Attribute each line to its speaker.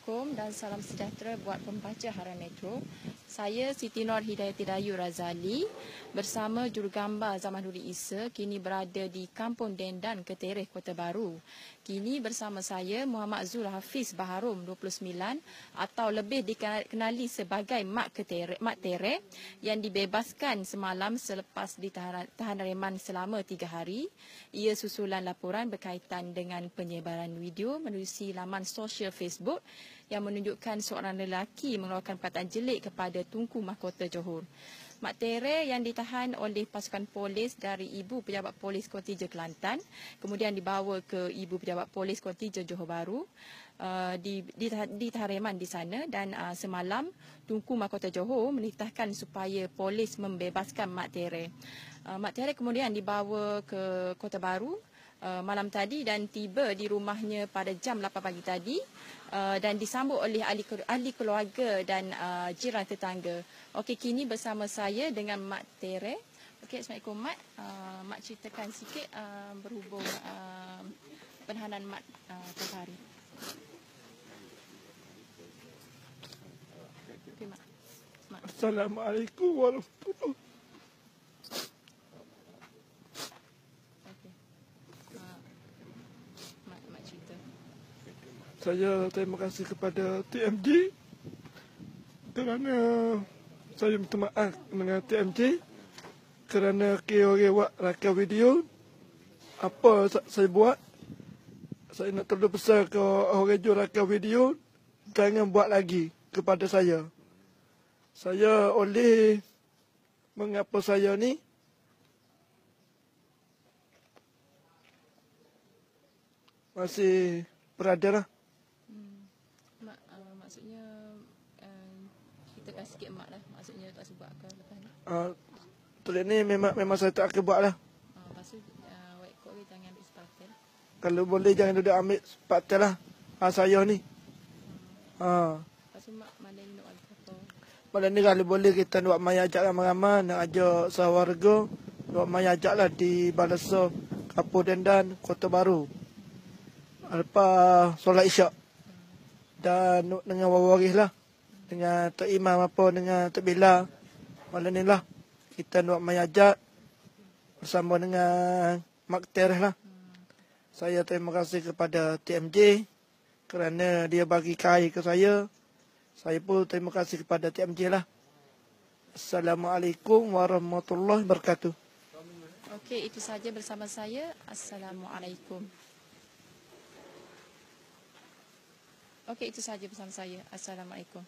Speaker 1: Assalamualaikum dan salam sejahtera buat pembaca Harian Metro. Saya Siti Nur Hidayati Dayu Razali bersama jurugambar Zamanuri Isa kini berada di Kampung Dendan, Ketereh, Kota Baru. Kini bersama saya Muhammad Zul Hafiz Baharum 29 atau lebih dikenali sebagai Mak Tereh yang dibebaskan semalam selepas ditahan reman selama 3 hari. Ia susulan laporan berkaitan dengan penyebaran video menerusi laman sosial Facebook yang menunjukkan seorang lelaki mengeluarkan perkataan jelik kepada Tunku Mahkota Johor. Mak Tereh yang ditahan oleh pasukan polis dari Ibu Pejabat Polis Kontingen Kelantan, kemudian dibawa ke Ibu Pejabat Polis Kontingen Johor Bahru, ditahan reman di sana dan semalam Tunku Mahkota Johor menitahkan supaya polis membebaskan Mak Tereh. Mak Tereh kemudian dibawa ke Kota Baru malam tadi dan tiba di rumahnya pada jam 8 pagi tadi dan disambut oleh ahli keluarga dan jiran tetangga. Okey, kini bersama saya dengan Mak Tereh. Okey, Assalamualaikum Mak. Mak ceritakan sikit berhubung penahanan Mak pada hari. Okey, Mak.
Speaker 2: Assalamualaikum warahmatullahi. Saya terima kasih kepada TMJ kerana saya minta maaf dengan TMJ kerana orang buat rakam video. Apa saya buat? Saya nak terus pesan ke orang jual rakam video, jangan buat lagi kepada saya. Saya oleh mengapa saya ni masih berada lah.
Speaker 1: Mak, maksudnya kita kasih sikit Mak lah. Maksudnya tak sebab ke lepas ni.
Speaker 2: Tulis ni memang saya tak akan buat lah.
Speaker 1: Lepas tu awak ikut ke jangan ambil sepatel.
Speaker 2: Kalau boleh jangan duduk ambil sepatel lah. Saya ni.
Speaker 1: Lepas tu Mak mana ni nak apa?
Speaker 2: Malam ni kalau boleh kita buat mai ajak ramai-ramai, nak ajak sewarga, buat mai ajak lah di Balasa, Kampung Dendan, Kota Baru. Lepas solat isyak. Dan dengan waris lah. Dengan Tok Imam apa, dengan Tok Bila. Malam ni lah. Kita buat mai ajak bersama dengan Mak Tereh lah. Saya terima kasih kepada TMJ kerana dia bagi kai ke saya. Saya pun terima kasih kepada TMJ lah. Assalamualaikum warahmatullahi wabarakatuh.
Speaker 1: Okey, itu saja bersama saya. Assalamualaikum. Okey, itu saja bersama saya. Assalamualaikum.